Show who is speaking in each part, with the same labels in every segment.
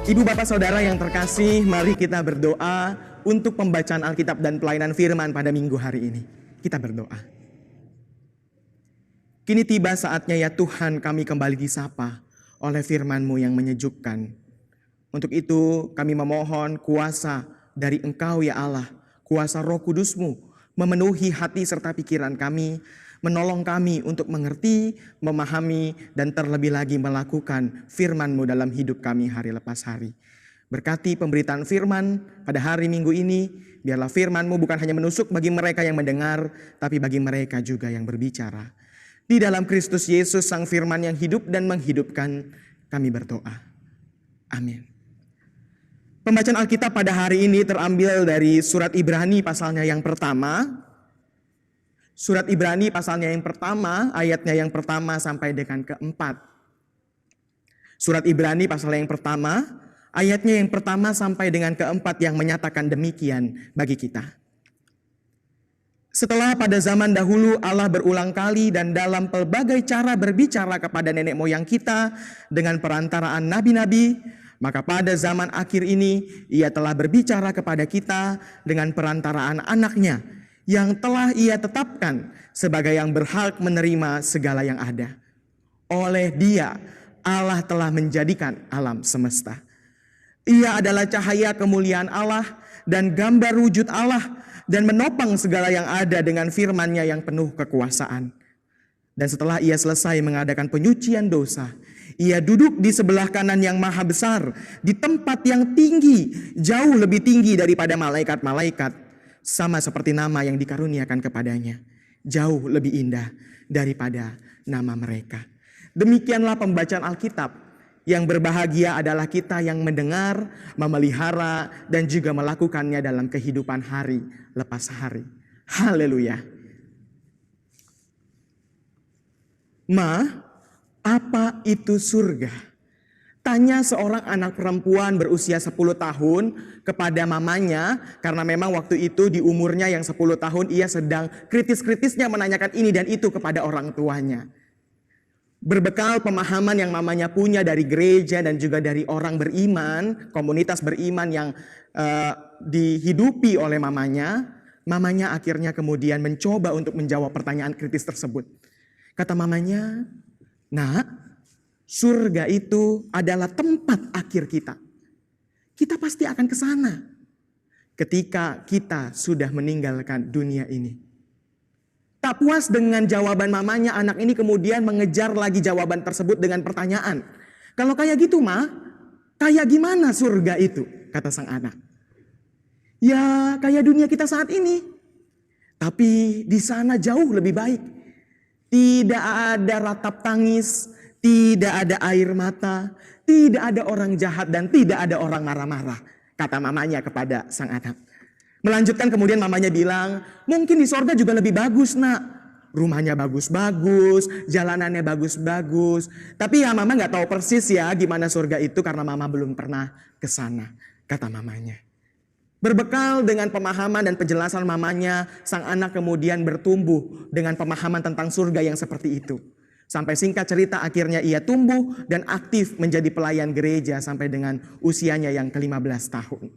Speaker 1: Ibu bapak saudara yang terkasih, mari kita berdoa untuk pembacaan Alkitab dan pelayanan firman pada minggu hari ini. Kita berdoa. Kini tiba saatnya ya Tuhan, kami kembali disapa oleh firman-Mu yang menyejukkan. Untuk itu kami memohon kuasa dari Engkau ya Allah, kuasa Roh Kudus-Mu memenuhi hati serta pikiran kami, menolong kami untuk mengerti, memahami, dan terlebih lagi melakukan firman-Mu dalam hidup kami hari lepas hari. Berkati pemberitaan firman pada hari Minggu ini, biarlah firman-Mu bukan hanya menusuk bagi mereka yang mendengar, tapi bagi mereka juga yang berbicara. Di dalam Kristus Yesus, Sang Firman yang hidup dan menghidupkan, kami berdoa. Amin. Pembacaan Alkitab pada hari ini terambil dari surat Ibrani pasalnya yang pertama. Surat Ibrani pasalnya yang pertama, ayatnya yang pertama sampai dengan keempat. Surat Ibrani pasalnya yang pertama, ayatnya yang pertama sampai dengan keempat yang menyatakan demikian bagi kita. Setelah pada zaman dahulu Allah berulang kali dan dalam pelbagai cara berbicara kepada nenek moyang kita dengan perantaraan nabi-nabi, maka pada zaman akhir ini Ia telah berbicara kepada kita dengan perantaraan anaknya, yang telah Ia tetapkan sebagai yang berhak menerima segala yang ada. Oleh Dia, Allah telah menjadikan alam semesta. Ia adalah cahaya kemuliaan Allah dan gambar wujud Allah, dan menopang segala yang ada dengan firman-Nya yang penuh kekuasaan. Dan setelah Ia selesai mengadakan penyucian dosa, Ia duduk di sebelah kanan yang maha besar, di tempat yang tinggi, jauh lebih tinggi daripada malaikat-malaikat, sama seperti nama yang dikaruniakan kepadanya, jauh lebih indah daripada nama mereka. Demikianlah pembacaan Alkitab. Yang berbahagia adalah kita yang mendengar, memelihara, dan juga melakukannya dalam kehidupan hari lepas hari. Haleluya. Ma, apa itu surga? Tanya seorang anak perempuan berusia 10 tahun kepada mamanya, karena memang waktu itu di umurnya yang 10 tahun ia sedang kritis-kritisnya menanyakan ini dan itu kepada orang tuanya. Berbekal pemahaman yang mamanya punya dari gereja dan juga dari orang beriman, komunitas beriman yang dihidupi oleh mamanya, mamanya akhirnya kemudian mencoba untuk menjawab pertanyaan kritis tersebut. Kata mamanya, "Nak, surga itu adalah tempat akhir kita. Kita pasti akan ke sana ketika kita sudah meninggalkan dunia ini." Tak puas dengan jawaban mamanya, anak ini kemudian mengejar lagi jawaban tersebut dengan pertanyaan. "Kalau kayak gitu, Ma, kayak gimana surga itu?" kata sang anak. "Ya, kayak dunia kita saat ini. Tapi di sana jauh lebih baik. Tidak ada ratap tangis, tidak ada air mata, tidak ada orang jahat dan tidak ada orang marah-marah," kata mamanya kepada sang anak. Melanjutkan kemudian mamanya bilang, "Mungkin di sorga juga lebih bagus, Nak. Rumahnya bagus-bagus, jalanannya bagus-bagus. Tapi ya mama gak tahu persis ya gimana surga itu karena mama belum pernah ke sana," kata mamanya. Berbekal dengan pemahaman dan penjelasan mamanya, sang anak kemudian bertumbuh dengan pemahaman tentang surga yang seperti itu. Sampai singkat cerita akhirnya ia tumbuh dan aktif menjadi pelayan gereja sampai dengan usianya yang ke-15 tahun.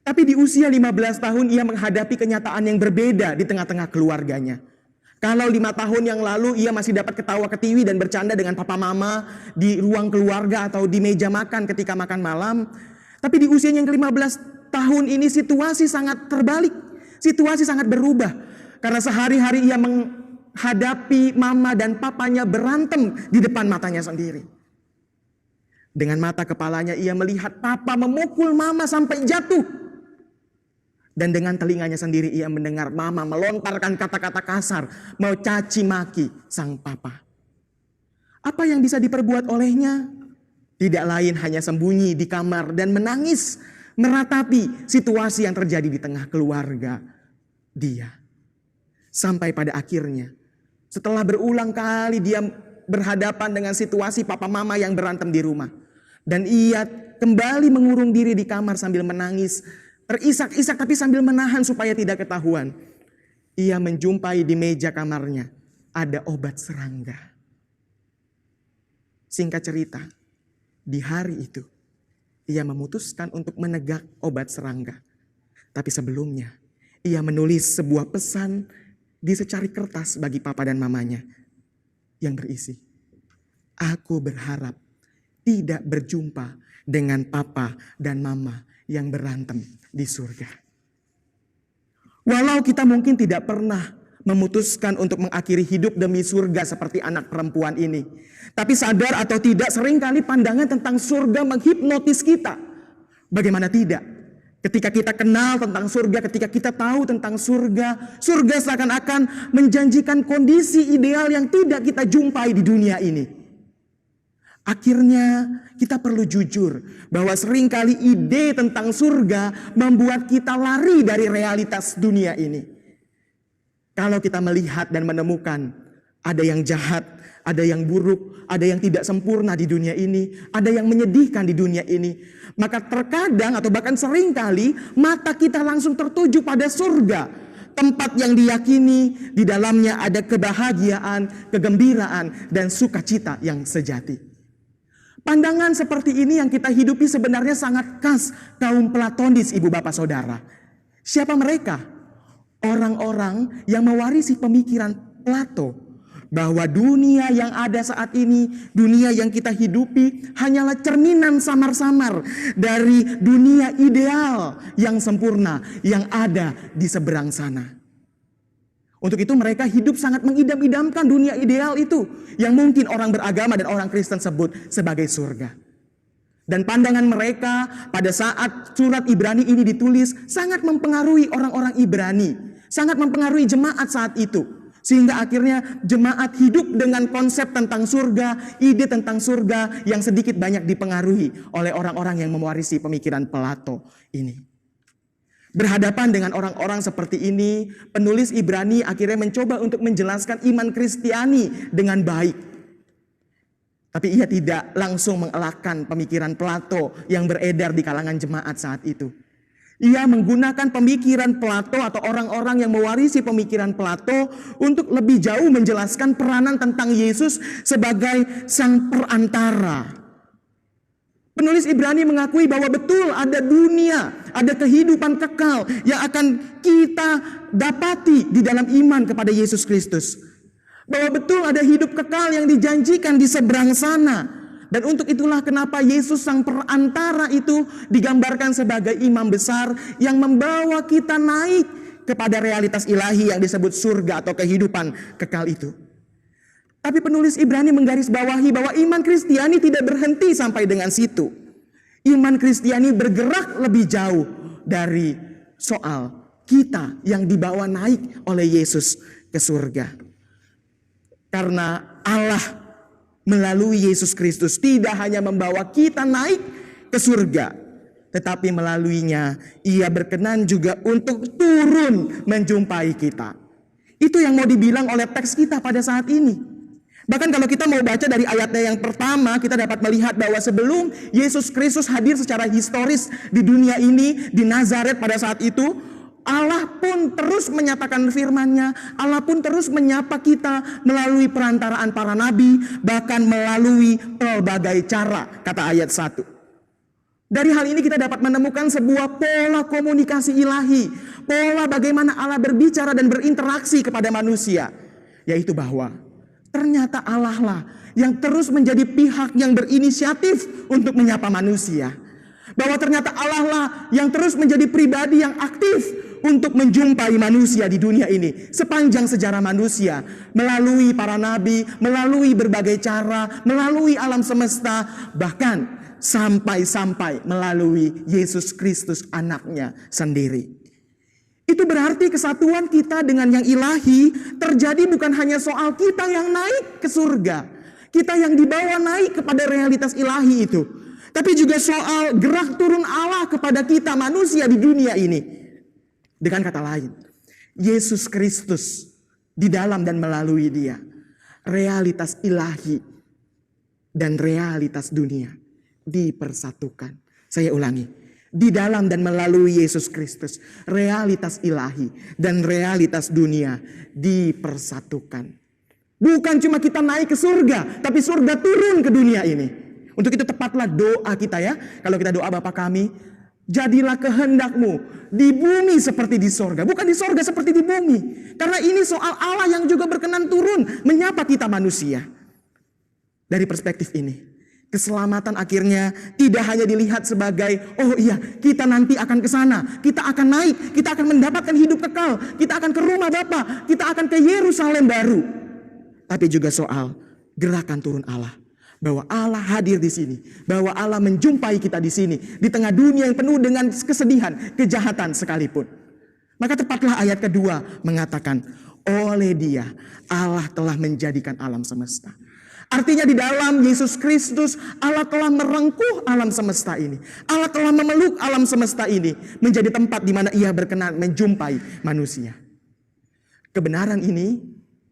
Speaker 1: Tapi di usia 15 tahun ia menghadapi kenyataan yang berbeda di tengah-tengah keluarganya. Kalau 5 tahun yang lalu ia masih dapat ketawa ketiwi dan bercanda dengan papa mama di ruang keluarga atau di meja makan ketika makan malam. Tapi di usianya yang ke-15 tahun ini situasi sangat terbalik. Situasi sangat berubah. Karena sehari-hari ia menghadapi mama dan papanya berantem di depan matanya sendiri. Dengan mata kepalanya ia melihat papa memukul mama sampai jatuh. Dan dengan telinganya sendiri ia mendengar mama melontarkan kata-kata kasar, mau caci maki sang papa. Apa yang bisa diperbuat olehnya? Tidak lain hanya sembunyi di kamar dan menangis, meratapi situasi yang terjadi di tengah keluarga dia. Sampai pada akhirnya, setelah berulang kali dia berhadapan dengan situasi papa mama yang berantem di rumah. Dan ia kembali mengurung diri di kamar sambil menangis, terisak-isak tapi sambil menahan supaya tidak ketahuan. Ia menjumpai di meja kamarnya ada obat serangga. Singkat cerita, di hari itu ia memutuskan untuk menegak obat serangga. Tapi sebelumnya, ia menulis sebuah pesan di secari kertas bagi papa dan mamanya yang berisi, "Aku berharap tidak berjumpa dengan papa dan mama yang berantem di surga." Walau kita mungkin tidak pernah memutuskan untuk mengakhiri hidup demi surga seperti anak perempuan ini, tapi sadar atau tidak, seringkali pandangan tentang surga menghipnotis kita. Bagaimana tidak? Ketika kita kenal tentang surga, ketika kita tahu tentang surga, surga seakan-akan menjanjikan kondisi ideal yang tidak kita jumpai di dunia ini. Akhirnya kita perlu jujur bahwa seringkali ide tentang surga membuat kita lari dari realitas dunia ini. Kalau kita melihat dan menemukan ada yang jahat, ada yang buruk, ada yang tidak sempurna di dunia ini, ada yang menyedihkan di dunia ini, maka terkadang atau bahkan seringkali mata kita langsung tertuju pada surga, tempat yang diyakini di dalamnya ada kebahagiaan, kegembiraan, dan sukacita yang sejati. Pandangan seperti ini yang kita hidupi sebenarnya sangat khas kaum Platonis, ibu bapak saudara. Siapa mereka? Orang-orang yang mewarisi pemikiran Plato bahwa dunia yang ada saat ini, dunia yang kita hidupi hanyalah cerminan samar-samar dari dunia ideal yang sempurna yang ada di seberang sana. Untuk itu mereka hidup sangat mengidam-idamkan dunia ideal itu yang mungkin orang beragama dan orang Kristen sebut sebagai surga. Dan pandangan mereka pada saat surat Ibrani ini ditulis sangat mempengaruhi orang-orang Ibrani, sangat mempengaruhi jemaat saat itu. Sehingga akhirnya jemaat hidup dengan konsep tentang surga, ide tentang surga yang sedikit banyak dipengaruhi oleh orang-orang yang mewarisi pemikiran Plato ini. Berhadapan dengan orang-orang seperti ini, penulis Ibrani akhirnya mencoba untuk menjelaskan iman Kristiani dengan baik. Tapi ia tidak langsung mengelakkan pemikiran Plato yang beredar di kalangan jemaat saat itu. Ia menggunakan pemikiran Plato atau orang-orang yang mewarisi pemikiran Plato untuk lebih jauh menjelaskan peranan tentang Yesus sebagai sang perantara. Penulis Ibrani mengakui bahwa betul ada dunia, ada kehidupan kekal yang akan kita dapati di dalam iman kepada Yesus Kristus. Bahwa betul ada hidup kekal yang dijanjikan di seberang sana. Dan untuk itulah kenapa Yesus sang perantara itu digambarkan sebagai imam besar yang membawa kita naik kepada realitas ilahi yang disebut surga atau kehidupan kekal itu. Tapi penulis Ibrani menggarisbawahi bahwa iman Kristiani tidak berhenti sampai dengan situ. Iman Kristiani bergerak lebih jauh dari soal kita yang dibawa naik oleh Yesus ke surga. Karena Allah melalui Yesus Kristus tidak hanya membawa kita naik ke surga, tetapi melaluinya ia berkenan juga untuk turun menjumpai kita. Itu yang mau dibilang oleh teks kita pada saat ini. Bahkan kalau kita mau baca dari ayatnya yang pertama, kita dapat melihat bahwa sebelum Yesus Kristus hadir secara historis di dunia ini, di Nazaret pada saat itu, Allah pun terus menyatakan firman-Nya, Allah pun terus menyapa kita melalui perantaraan para nabi, bahkan melalui pelbagai cara, kata ayat 1. Dari hal ini kita dapat menemukan sebuah pola komunikasi ilahi, pola bagaimana Allah berbicara dan berinteraksi kepada manusia, yaitu bahwa ternyata Allah lah yang terus menjadi pihak yang berinisiatif untuk menyapa manusia. Bahwa ternyata Allah lah yang terus menjadi pribadi yang aktif untuk menjumpai manusia di dunia ini. Sepanjang sejarah manusia, melalui para nabi, melalui berbagai cara, melalui alam semesta, bahkan sampai-sampai melalui Yesus Kristus anaknya sendiri. Itu berarti kesatuan kita dengan yang ilahi terjadi bukan hanya soal kita yang naik ke surga, kita yang dibawa naik kepada realitas ilahi itu, tapi juga soal gerak turun Allah kepada kita manusia di dunia ini. Dengan kata lain, Yesus Kristus di dalam dan melalui Dia, realitas ilahi dan realitas dunia dipersatukan. Saya ulangi, di dalam dan melalui Yesus Kristus, realitas ilahi dan realitas dunia dipersatukan. Bukan cuma kita naik ke surga, tapi surga turun ke dunia ini Untuk itu tepatlah doa kita ya. Kalau kita doa Bapa kami, jadilah kehendak-Mu di bumi seperti di sorga. Bukan di sorga seperti di bumi. Karena ini soal Allah yang juga berkenan turun menyapa kita manusia. Dari perspektif ini, keselamatan akhirnya tidak hanya dilihat sebagai, oh iya kita nanti akan ke sana, kita akan naik, kita akan mendapatkan hidup kekal, kita akan ke rumah Bapa, kita akan ke Yerusalem baru. Tapi juga soal gerakan turun Allah. Bahwa Allah hadir di sini, bahwa Allah menjumpai kita di sini, di tengah dunia yang penuh dengan kesedihan, kejahatan sekalipun. Maka tepatlah ayat kedua mengatakan, oleh Dia Allah telah menjadikan alam semesta. Artinya di dalam Yesus Kristus Allah telah merengkuh alam semesta ini. Allah telah memeluk alam semesta ini menjadi tempat di mana Ia berkenan menjumpai manusia. Kebenaran ini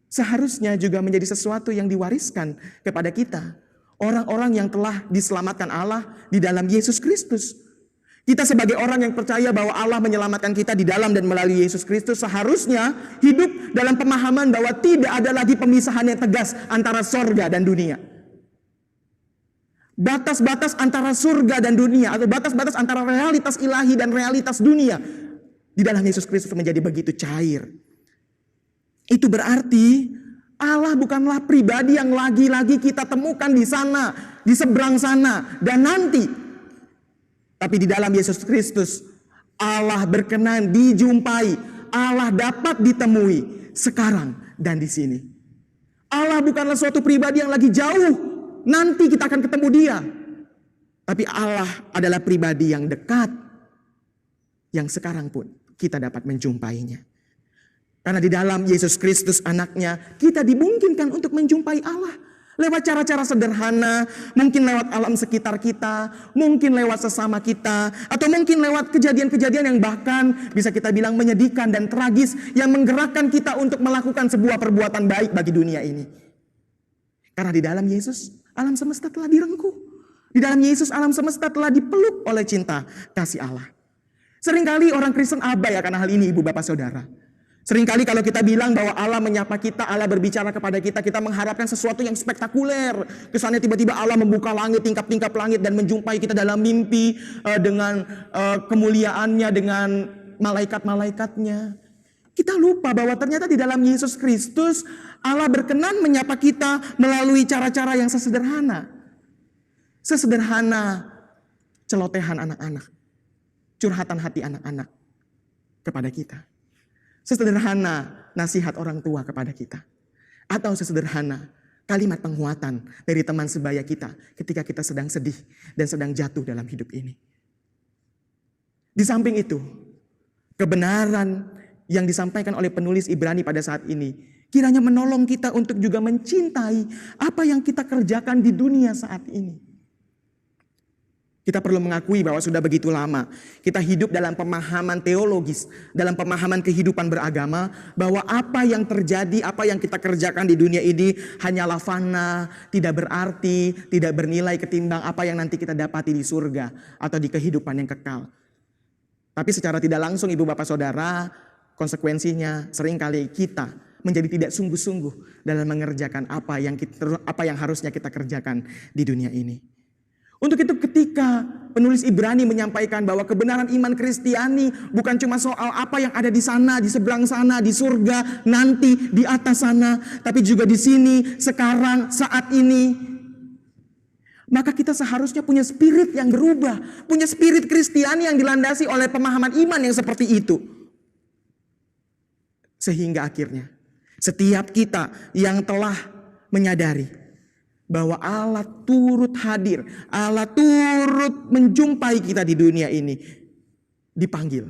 Speaker 1: seharusnya juga menjadi sesuatu yang diwariskan kepada kita. Orang-orang yang telah diselamatkan Allah di dalam Yesus Kristus. Kita sebagai orang yang percaya bahwa Allah menyelamatkan kita di dalam dan melalui Yesus Kristus seharusnya hidup dalam pemahaman bahwa tidak ada lagi pemisahan yang tegas antara sorga dan dunia. Batas-batas antara surga dan dunia atau batas-batas antara realitas ilahi dan realitas dunia di dalam Yesus Kristus menjadi begitu cair. Itu berarti Allah bukanlah pribadi yang lagi-lagi kita temukan di sana, di seberang sana, dan nanti. Tapi di dalam Yesus Kristus, Allah berkenan dijumpai, Allah dapat ditemui sekarang dan di sini. Allah bukanlah suatu pribadi yang lagi jauh, nanti kita akan ketemu Dia. Tapi Allah adalah pribadi yang dekat, yang sekarang pun kita dapat menjumpainya. Karena di dalam Yesus Kristus anaknya, kita dimungkinkan untuk menjumpai Allah. Lewat cara-cara sederhana, mungkin lewat alam sekitar kita, mungkin lewat sesama kita, atau mungkin lewat kejadian-kejadian yang bahkan bisa kita bilang menyedihkan dan tragis, yang menggerakkan kita untuk melakukan sebuah perbuatan baik bagi dunia ini. Karena di dalam Yesus, alam semesta telah direngkuh. Di dalam Yesus, alam semesta telah dipeluk oleh cinta kasih Allah. Seringkali orang Kristen abai akan hal ini, ibu bapak saudara. Seringkali kalau kita bilang bahwa Allah menyapa kita, Allah berbicara kepada kita, kita mengharapkan sesuatu yang spektakuler. Kesannya tiba-tiba Allah membuka langit, tingkap-tingkap langit dan menjumpai kita dalam mimpi dengan kemuliaannya, dengan malaikat-malaikatnya. Kita lupa bahwa ternyata di dalam Yesus Kristus Allah berkenan menyapa kita melalui cara-cara yang sesederhana. Sesederhana celotehan anak-anak, curhatan hati anak-anak kepada kita. Sesederhana nasihat orang tua kepada kita. Atau sesederhana kalimat penguatan dari teman sebaya kita ketika kita sedang sedih dan sedang jatuh dalam hidup ini. Di samping itu, kebenaran yang disampaikan oleh penulis Ibrani pada saat ini kiranya menolong kita untuk juga mencintai apa yang kita kerjakan di dunia saat ini. Kita perlu mengakui bahwa sudah begitu lama kita hidup dalam pemahaman teologis, dalam pemahaman kehidupan beragama, bahwa apa yang terjadi, apa yang kita kerjakan di dunia ini hanyalah fana, tidak berarti, tidak bernilai ketimbang apa yang nanti kita dapati di surga atau di kehidupan yang kekal. Tapi secara tidak langsung ibu bapak saudara, konsekuensinya seringkali kita menjadi tidak sungguh-sungguh dalam mengerjakan apa yang harusnya kita kerjakan di dunia ini. Untuk itu ketika penulis Ibrani menyampaikan bahwa kebenaran iman Kristiani bukan cuma soal apa yang ada di sana, di seberang sana, di surga, nanti di atas sana, tapi juga di sini, sekarang, saat ini. Maka kita seharusnya punya spirit yang berubah, punya spirit Kristiani yang dilandasi oleh pemahaman iman yang seperti itu. Sehingga akhirnya setiap kita yang telah menyadari bahwa Allah turut hadir, Allah turut menjumpai kita di dunia ini, dipanggil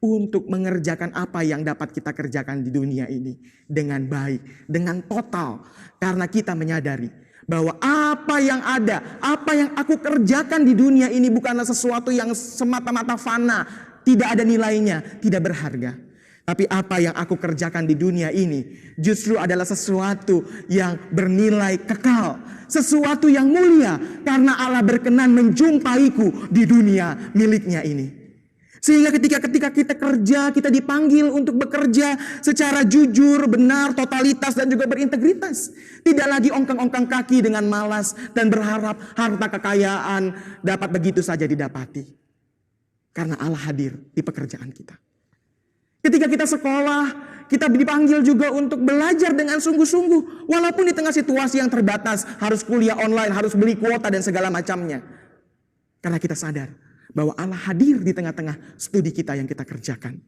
Speaker 1: untuk mengerjakan apa yang dapat kita kerjakan di dunia ini dengan baik, dengan total. Karena kita menyadari bahwa apa yang ada, apa yang aku kerjakan di dunia ini bukanlah sesuatu yang semata-mata fana, tidak ada nilainya, tidak berharga. Tapi apa yang aku kerjakan di dunia ini justru adalah sesuatu yang bernilai kekal. Sesuatu yang mulia karena Allah berkenan menjumpaiku di dunia miliknya ini. Sehingga ketika kita kerja, kita dipanggil untuk bekerja secara jujur, benar, totalitas, dan juga berintegritas. Tidak lagi ongkang-ongkang kaki dengan malas dan berharap harta kekayaan dapat begitu saja didapati. Karena Allah hadir di pekerjaan kita. Ketika kita sekolah, kita dipanggil juga untuk belajar dengan sungguh-sungguh. Walaupun di tengah situasi yang terbatas, harus kuliah online, harus beli kuota dan segala macamnya. Karena kita sadar bahwa Allah hadir di tengah-tengah studi kita yang kita kerjakan.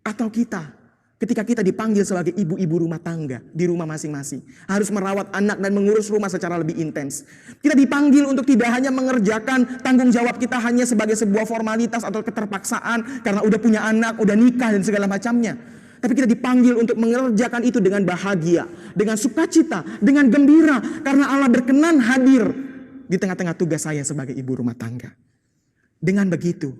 Speaker 1: Atau ketika kita dipanggil sebagai ibu-ibu rumah tangga di rumah masing-masing, harus merawat anak dan mengurus rumah secara lebih intens. Kita dipanggil untuk tidak hanya mengerjakan tanggung jawab kita hanya sebagai sebuah formalitas atau keterpaksaan karena udah punya anak, udah nikah dan segala macamnya. Tapi kita dipanggil untuk mengerjakan itu dengan bahagia, dengan sukacita, dengan gembira, karena Allah berkenan hadir di tengah-tengah tugas saya sebagai ibu rumah tangga. Dengan begitu,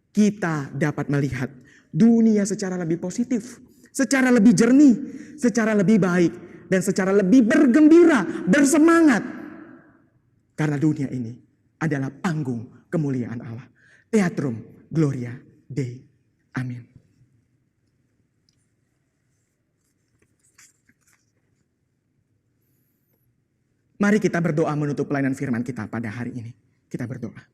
Speaker 1: kita dapat melihat dunia secara lebih positif, secara lebih jernih, secara lebih baik, dan secara lebih bergembira, bersemangat. Karena dunia ini adalah panggung kemuliaan Allah. Theatrum Gloria Dei. Amin. Mari kita berdoa menutup pelayanan firman kita pada hari ini. Kita berdoa.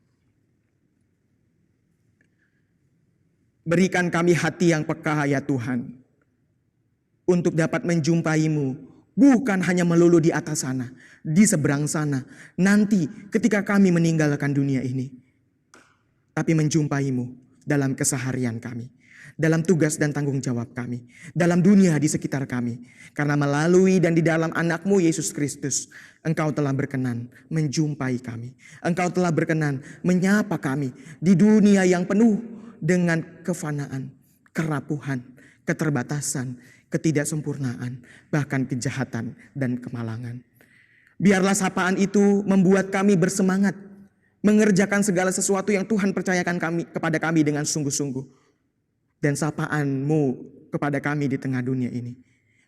Speaker 1: Berikan kami hati yang peka ya Tuhan, untuk dapat menjumpai-Mu, bukan hanya melulu di atas sana, di seberang sana, nanti ketika kami meninggalkan dunia ini. Tapi menjumpai-Mu dalam keseharian kami, dalam tugas dan tanggung jawab kami, dalam dunia di sekitar kami. Karena melalui dan di dalam anak-Mu Yesus Kristus, Engkau telah berkenan menjumpai kami. Engkau telah berkenan menyapa kami di dunia yang penuh dengan kefanaan, kerapuhan, keterbatasan, ketidaksempurnaan, bahkan kejahatan dan kemalangan. Biarlah sapaan itu membuat kami bersemangat mengerjakan segala sesuatu yang Tuhan percayakan kepada kami dengan sungguh-sungguh. Dan sapaan-Mu kepada kami di tengah dunia ini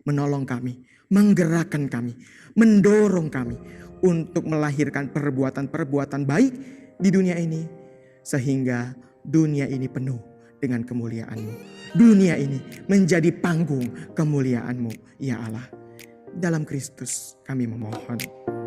Speaker 1: menolong kami, menggerakkan kami, mendorong kami untuk melahirkan perbuatan-perbuatan baik di dunia ini, sehingga dunia ini penuh dengan kemuliaan-Mu. Dunia ini menjadi panggung kemuliaan-Mu, ya Allah. Dalam Kristus kami memohon.